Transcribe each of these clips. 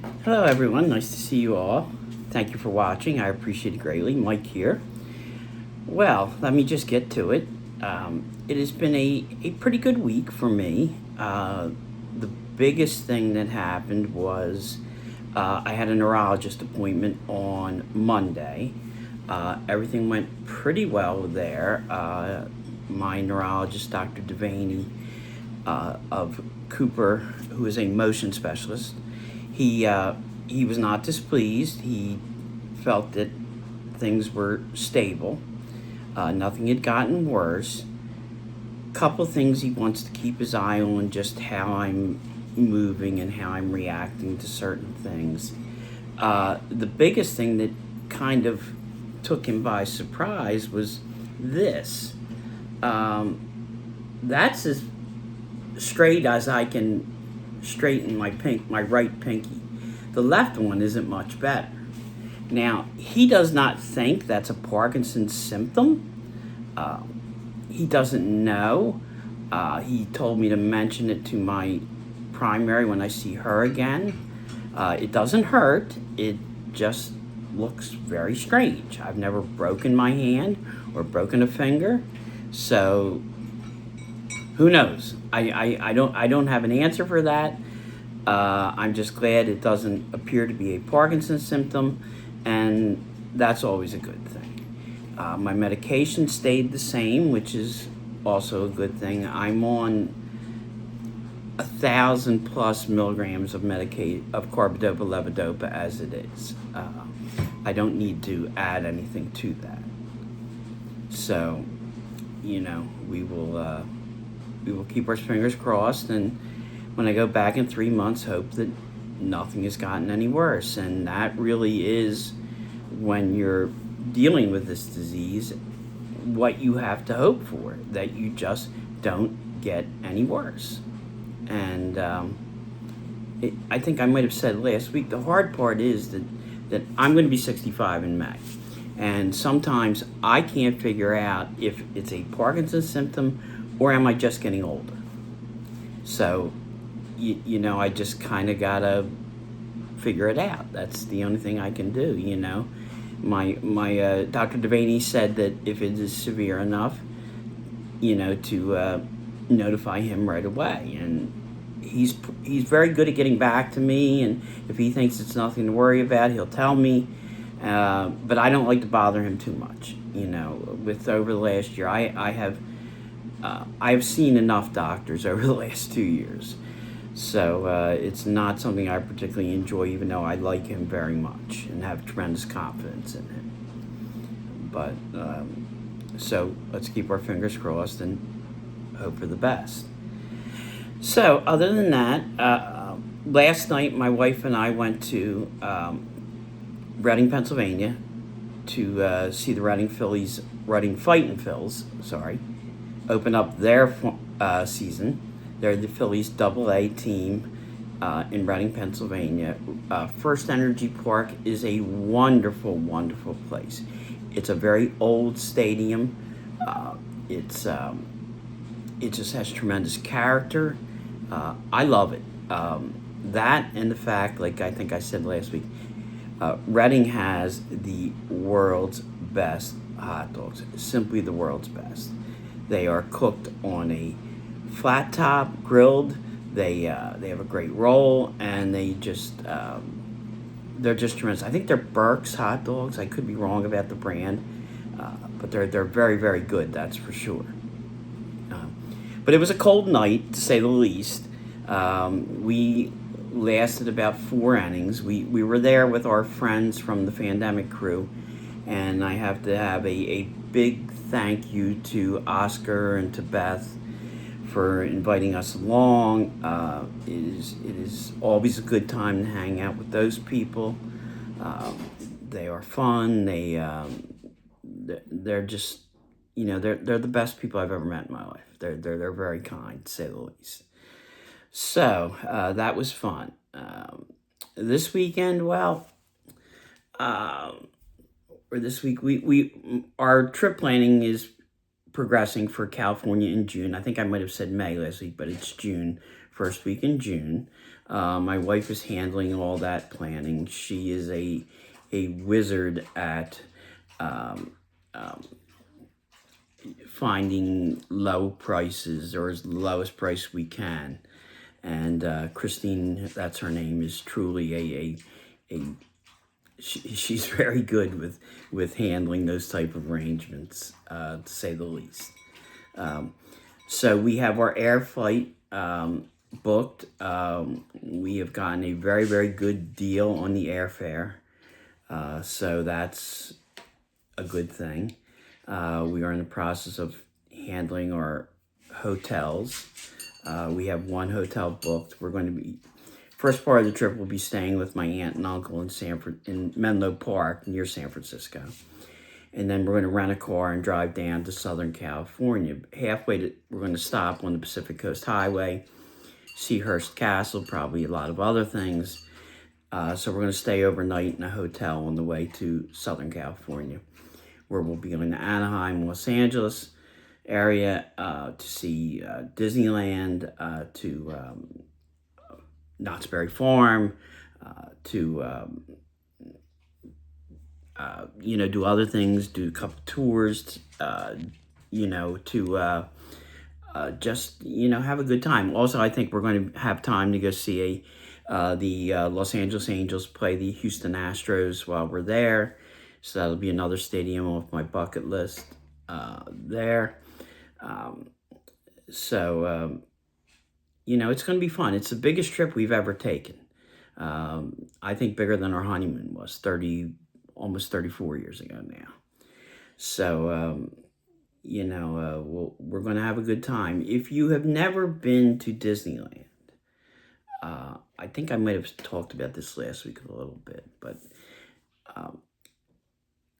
Hello everyone, nice to see you all. Thank you for watching, I appreciate it greatly. Mike here. Well, let me just get to it. It has been a pretty good week for me. The biggest thing that happened was I had a neurologist appointment on Monday. Everything went pretty well there. My neurologist, Dr. Devaney of Cooper, who is a motion specialist, he was not displeased. He felt that things were stable. Nothing had gotten worse. Couple things he wants to keep his eye on, just how I'm moving and how I'm reacting to certain things. The biggest thing that kind of took him by surprise was this. That's as straight as I can straighten my right pinky. The left one isn't much better. Now, he does not think that's a Parkinson's symptom. He doesn't know. He told me to mention it to my primary when I see her again. It doesn't hurt. It just looks very strange. I've never broken my hand or broken a finger, so who knows? I don't have an answer for that. I'm just glad it doesn't appear to be a Parkinson's symptom, and that's always a good thing. My medication stayed the same, which is also a good thing. I'm on 1,000 plus milligrams of carbidopa levodopa as it is. I don't need to add anything to that. So, we will keep our fingers crossed, and when I go back in 3 months, hope that nothing has gotten any worse. And that really is, when you're dealing with this disease, what you have to hope for, that you just don't get any worse. And I think I might have said last week, the hard part is that I'm going to be 65 in May. And sometimes I can't figure out if it's a Parkinson's symptom or am I just getting older. So, I just kind of got to figure it out. That's the only thing I can do, My Dr. Devaney said that if it is severe enough, to notify him right away. And he's very good at getting back to me, and if he thinks it's nothing to worry about, he'll tell me. But I don't like to bother him too much. With over the last year, I've seen enough doctors over the last 2 years. So it's not something I particularly enjoy, even though I like him very much and have tremendous confidence in him. But so let's keep our fingers crossed and hope for the best. So other than that, last night my wife and I went to Reading, Pennsylvania, to see the Reading Fightin' Phils, open up their season. They're the Phillies AA team in Reading, Pennsylvania. First Energy Park is a wonderful, wonderful place. It's a very old stadium. It just has tremendous character. I love it. That and the fact, like I think I said last week, Reading has the world's best hot dogs. Simply the world's best. They are cooked on a flat top, grilled. They have a great roll, and they're just tremendous. I think they're Burke's hot dogs. I could be wrong about the brand, but they're very, very good. That's for sure. But it was a cold night, to say the least. We lasted about 4 innings. We were there with our friends from the Phandemic Krew, and I have to have a big thank you to Oscar and to Beth for inviting us along. It is always a good time to hang out with those people. They are fun. They're just, they're the best people I've ever met in my life. They're very kind, to say the least. So that was fun. This weekend, or this week, our trip planning is progressing for California in June. I think I might have said May last week, but it's June, first week in June. My wife is handling all that planning. She is a wizard at finding low prices, or as lowest price we can. And Christine, that's her name, is truly she's very good with handling those type of arrangements, to say the least. So we have our air flight booked. We have gotten a very, very good deal on the airfare. So that's a good thing. We are in the process of handling our hotels. We have one hotel booked. We're going to be, first part of the trip, we'll be staying with my aunt and uncle in Menlo Park near San Francisco. And then we're going to rent a car and drive down to Southern California. Halfway, we're going to stop on the Pacific Coast Highway, see Hearst Castle, probably a lot of other things. So we're going to stay overnight in a hotel on the way to Southern California, where we'll be going to Anaheim, Los Angeles area to see Disneyland, to Knott's Berry Farm, to do other things, do a couple tours, to just, have a good time. Also, I think we're going to have time to go see the Los Angeles Angels play the Houston Astros while we're there. So that'll be another stadium off my bucket list there. It's going to be fun. It's the biggest trip we've ever taken. I think bigger than our honeymoon was almost 34 years ago now. So, we're going to have a good time. If you have never been to Disneyland, I think I might have talked about this last week a little bit, but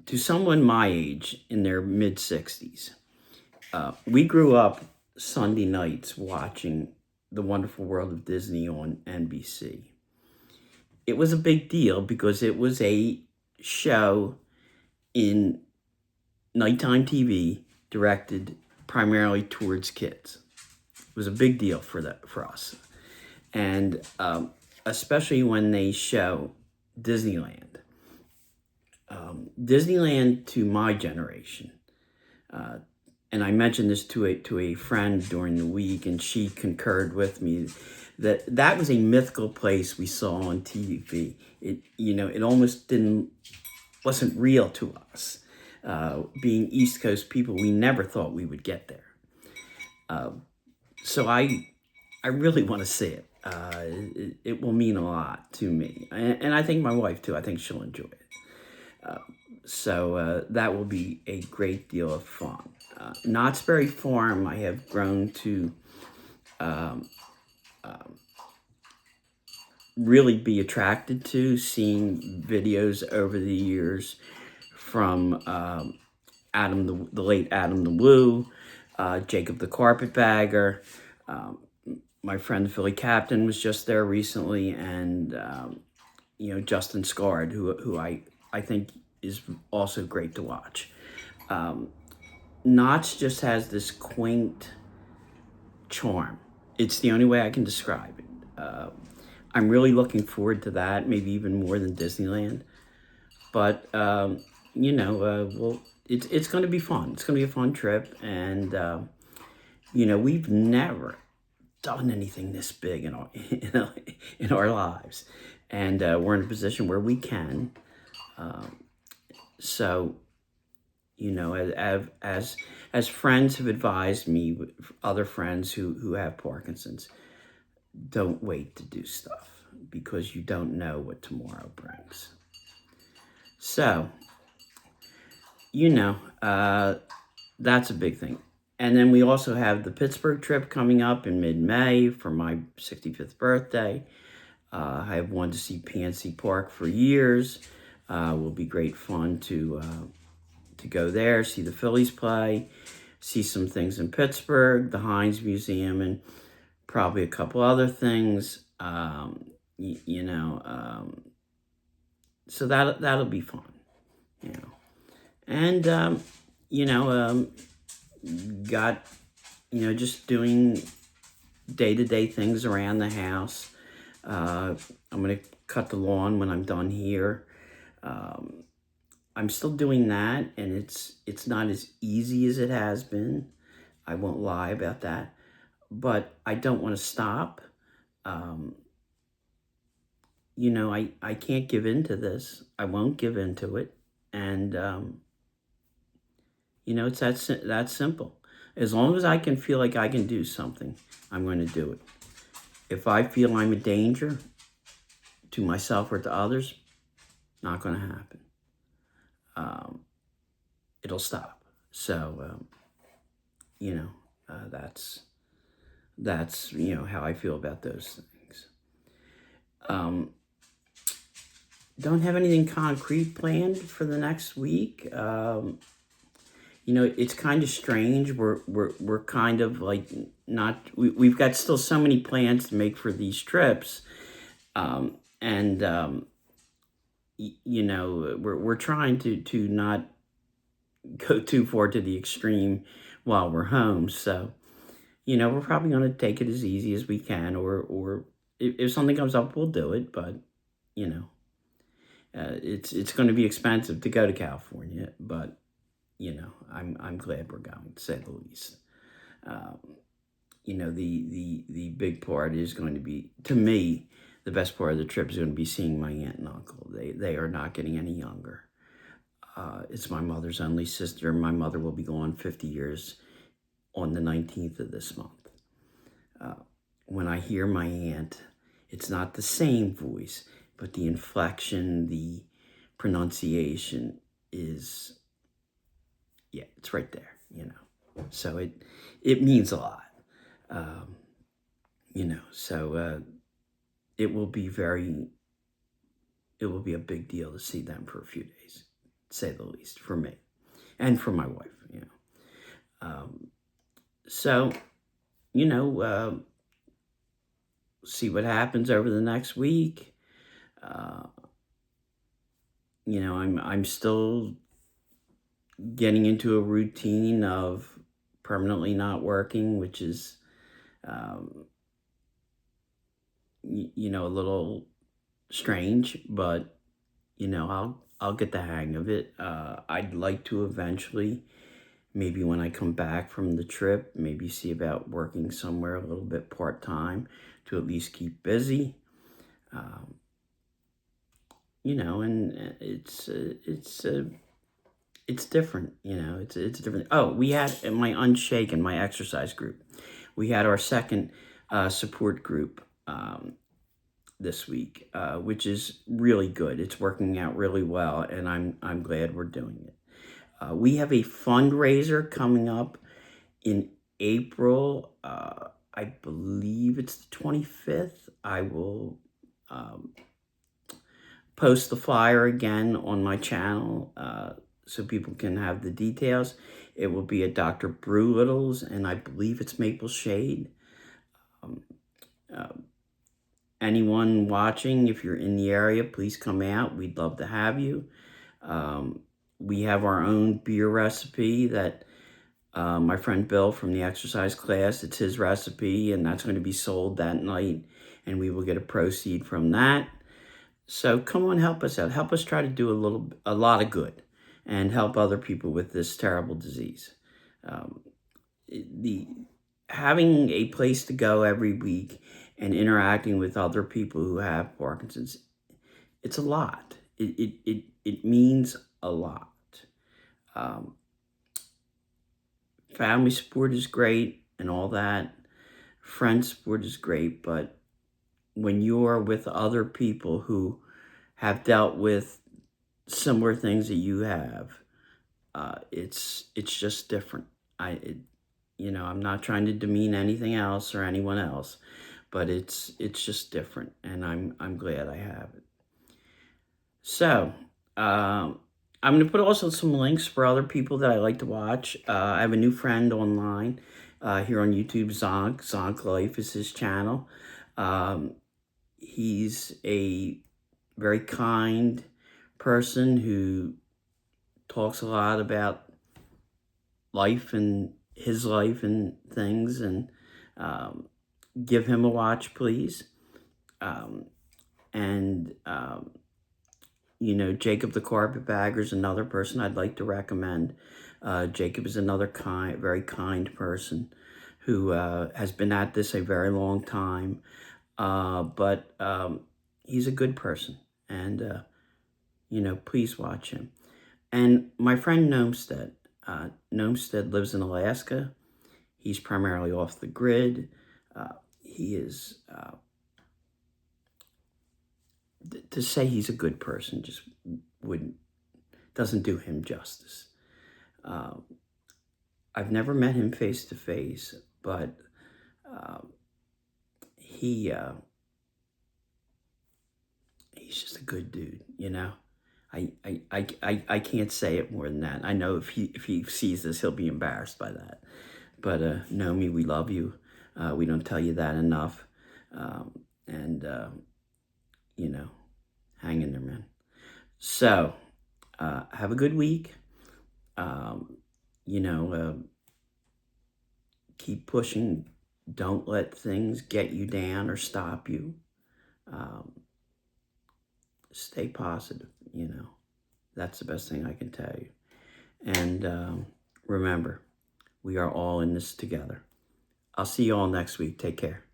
to someone my age in their mid-60s, we grew up Sunday nights watching The Wonderful World of Disney on NBC. It was a big deal because it was a show in nighttime TV directed primarily towards kids. It was a big deal for us. And especially when they show Disneyland. Disneyland, to my generation, and I mentioned this to a friend during the week, and she concurred with me, that was a mythical place we saw on TV. It almost wasn't real to us. Being East Coast people, we never thought we would get there. So I really want to see it. It will mean a lot to me, and I think my wife too. I think she'll enjoy it. So that will be a great deal of fun. Knott's Berry Farm, I have grown to really be attracted to, seeing videos over the years from the late Adam the Woo, Jacob the Carpetbagger. My friend Philly Captain was just there recently, and Justin Scard, who I think is also great to watch. Knott's just has this quaint charm. It's the only way I can describe it. I'm really looking forward to that, maybe even more than Disneyland. But it's going to be fun. It's going to be a fun trip, and we've never done anything this big in our lives, and we're in a position where we can. So, as friends have advised me, other friends who have Parkinson's, don't wait to do stuff because you don't know what tomorrow brings. So, that's a big thing. And then we also have the Pittsburgh trip coming up in mid-May for my 65th birthday. I have wanted to see PNC Park for years. Will be great fun to go there, see the Phillies play, see some things in Pittsburgh, the Heinz Museum, and probably a couple other things. So that'll be fun, and got just doing day-to-day things around the house. I'm going to cut the lawn when I'm done here. I'm still doing that, and it's not as easy as it has been. I won't lie about that, but I don't want to stop. Um, I can't give in to this. I won't give in to it. And, it's that simple. As long as I can feel like I can do something, I'm going to do it. If I feel I'm a danger to myself or to others, not going to happen. It'll stop. So, that's how I feel about those things. Don't have anything concrete planned for the next week. It's kind of strange. We're kind of like not. We've got still so many plans to make for these trips, and we're trying to not go too far to the extreme while we're home. So, we're probably going to take it as easy as we can, or if something comes up, we'll do it. But it's going to be expensive to go to California, but I'm glad we're going, to say the least. The big part is going to be, to me, the best part of the trip is going to be seeing my aunt and uncle. They are not getting any younger. It's my mother's only sister. My mother will be gone 50 years on the 19th of this month. When I hear my aunt, it's not the same voice, but the inflection, the pronunciation is, it's right there, So it means a lot, So it will be a big deal to see them for a few days, to say the least, for me and for my wife, So, see what happens over the next week. I'm still getting into a routine of permanently not working, which is, a little strange, but, I'll get the hang of it. I'd like to eventually, maybe when I come back from the trip, maybe see about working somewhere a little bit part-time to at least keep busy. And it's different, it's different. Oh, we had my Unshaken, my exercise group. We had our second support group this week, which is really good. It's working out really well, and I'm glad we're doing it. We have a fundraiser coming up in April. I believe it's the 25th. I will post the flyer again on my channel so people can have the details. It will be at Dr. Brewlittle's, and I believe it's Maple Shade. Anyone watching, if you're in the area, please come out. We'd love to have you. We have our own beer recipe that my friend Bill from the exercise class, it's his recipe, and that's going to be sold that night, and we will get a proceed from that. So come on, help us out. Help us try to do a lot of good and help other people with this terrible disease. Having a place to go every week and interacting with other people who have Parkinson's, it's a lot. It means a lot. Family support is great and all that. Friend support is great, but when you're with other people who have dealt with similar things that you have, it's just different. I'm not trying to demean anything else or anyone else, but it's just different, and I'm glad I have it. So, I'm going to put also some links for other people that I like to watch. I have a new friend online here on YouTube, Zonk. Zonk Life is his channel. He's a very kind person who talks a lot about life and his life and things, and give him a watch, please. And you know, Jacob the Carpetbagger is another person I'd like to recommend. Jacob is another very kind person who has been at this a very long time, but he's a good person, and you know, please watch him. And my friend Gnomestead. Gnomestead lives in Alaska. He's primarily off the grid. He is, to say he's a good person just doesn't do him justice. I've never met him face to face, but he's just a good dude, you know. I can't say it more than that. I know if he sees this, he'll be embarrassed by that. But Nomi, we love you. We don't tell you that enough. And you know, hang in there, man. So have a good week. You know, keep pushing. Don't let things get you down or stop you. Stay positive, you know. That's the best thing I can tell you. And remember, we are all in this together. I'll see you all next week. Take care.